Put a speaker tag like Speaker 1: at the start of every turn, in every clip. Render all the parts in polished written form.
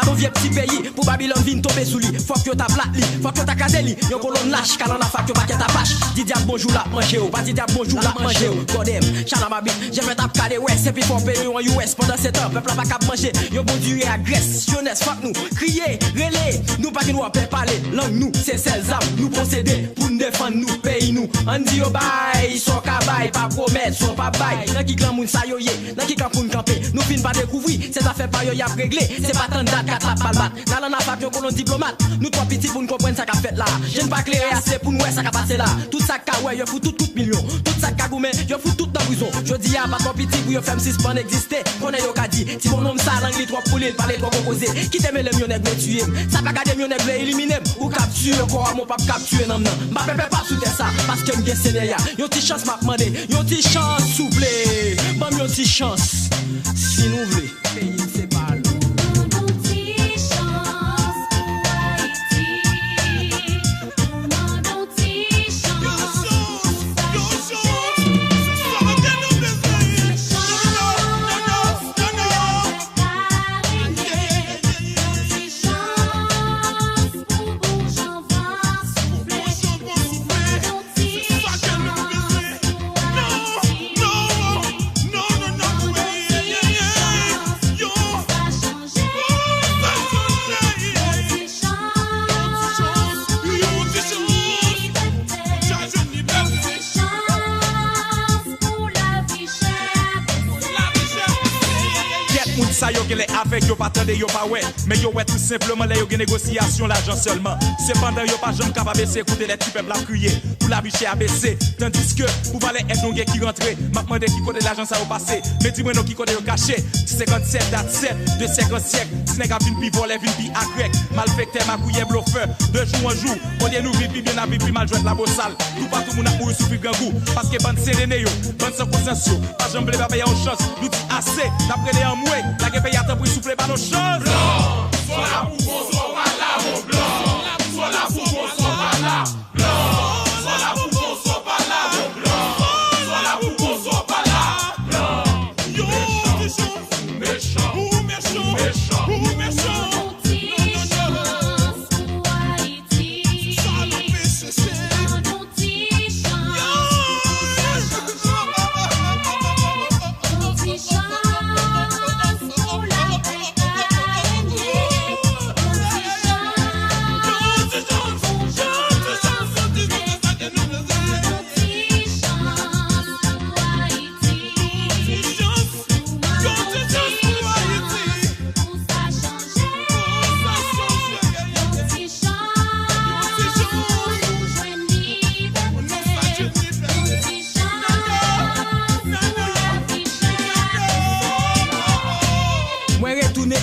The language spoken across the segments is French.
Speaker 1: Car on vient petit pays, pour Babylone vin tomber sous lui. Faut que ta plate li, faut que ta casé li. Yon colonne lâche, car on a fait que paquet ta pâche. Dis diable bonjour la manger, pas dis diable bonjour la manger. Godem, chana ma bite, j'ai fait tap calé ouais, c'est puis pour payer en US pendant 7 ans. Peuple pas cap manger, yon bon duré à Grèce, jeunesse, fuck nous. Crier, relais, nous pas qui nous appelle parler. Langue nous, c'est celles âmes, nous procéder pour nous défendre nous, pays nous. On dit yo bye, son kabay, pas promettre, son pas bail. Nan qui clan moun sa yo ye, nan qui campoun camper. Nous fin pas découvrir, ces affaires pas yo y a réglé. C'est pas tant date 4 la palmat. Nan la pas yon colon diplomate. Nous trois petits pour nous comprendre ça qu'a fait là. Je ne pas clairer assez pour nous ça qu'a passé là. Tout ça qu'a ouais, yo fout tout millions. Tout ça qu'a goumé, yo fout tout dans prison. Je dis à pas trop petit pour yo faire 6 pas exister. Connais yo qu'a dit, si mon nom ça l'anglais trois poulet, parler trop composé. Qui t'aime le mieux nèg tuer. Ça pas garder mieux nèg éliminer ou capturer encore mon pas capturer non non. M'a pas sous ça parce que m'gen Sénéya. Yo ti chance m'a demandé, yo ti chance souple. Bon yo ti chance. Si nous voulons pays c'est pas
Speaker 2: ça yo que les avec yo pas tendez yo pas ouais mais yo ouais tout simplement les yo gen négociation l'argent seulement cependant yo pas jamais capable baisser écouter les petits peuples à crier pour la biche à baisser tandis que pour valer est non qui rentrer m'a demandé qui côté l'argent ça au passé mais dis-moi non qui côté yo caché 57 date 7 de 50 siècles si n'est qu'à vinn pi voler vinn pi à grec malfecteur ma couille bluffeur de jour en jour on dit nous vivre bien à vivre mal jouer la bossale tout pas tout monde a pour souffrir grand goût parce que bande séréné yo bande sans conscience pas jamais pas payer en chance nous dit assez d'après les en moué la que paye à temps pour souffler pas nos choses
Speaker 3: blanc soit là pour bon soit pas là mon blanc soit là pour bon soit pas là blanc soit là pour bon soit pas là mon blanc soit là pour bon soit pas là blanc yo méchant ou méchant méchant ou méchant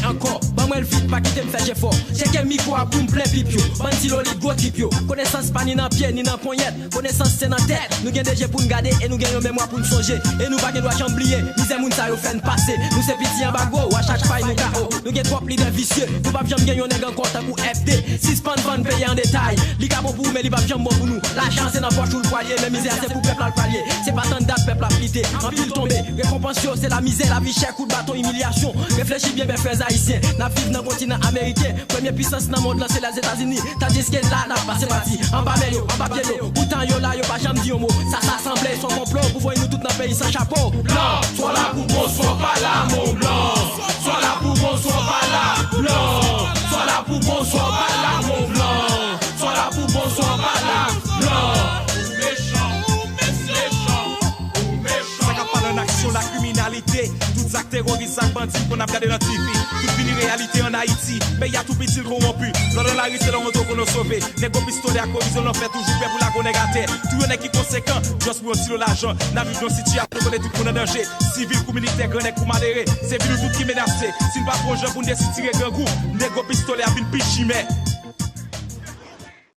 Speaker 1: encore, bah moi le vite pas quitter me faire fort. C'est quel micro à boum plein pipio. Bandilo li go tipio. Connaissance pas ni dans pied ni dans poignette. Connaissance c'est dans tête. Nous gagne déjà pour nous garder et nous gagnons mémoire pour nous songer. Et nous pas doit chamblier. Misère moun ça yo fait passer. Nous c'est petit en bago, à chaque faille nous KO. Nous gagne trop leader vicieux. Nous pas jamais gagner nèg encore tant pour FD. 6 pounds van payer en détail. Li ka bon pour mais li pas jamais bon pour nous. L'argent c'est dans poche ou le poilier, mais misère c'est pour peuple à palier. C'est pas tant date peuple à pliter. En pile tomber. Récompense c'est la misère, la vie chère, coup de bâton, humiliation. Réfléchis bien mes frères haïtiens. N'a vivre dans le continent américain. Première puissance dans le monde là c'est les États-Unis. Tandis que là c'est parti. En bas mais yo, en bas pied yo. Pourtant yo là yo pas jamais dit un mot. Ça s'assemblait son complot pour voir nous tout dans le pays sans chapeau.
Speaker 3: Blanc, soit là pour bon, soit pas là mon blanc. Soit là pour bon, soit pas là blanc. Soit là pour bon, soit pas là mon blanc. Soit là pour bon, soit pas là blanc.
Speaker 2: Ça n'a pas en action la criminalité. Toutes actes terroristes, bandits qu'on a regardé dans TV. Toute fini réalité en Haïti. Mais y a tout petit corrompu. Dans la rue, c'est dans l'auto qu'on a sauvé. Les gros pistolets à collision, on fait toujours peur pour la connaître à terre. Tout le monde qui est conséquent, juste pour tirer l'argent. N'a vu dans situation, on est tout pour en danger. Civil, ou militaire, grand pour malheureux. C'est vu tout qui menacé. Si nous pas projet pour nous décider grand goût, les gros pistolets à une pichimée.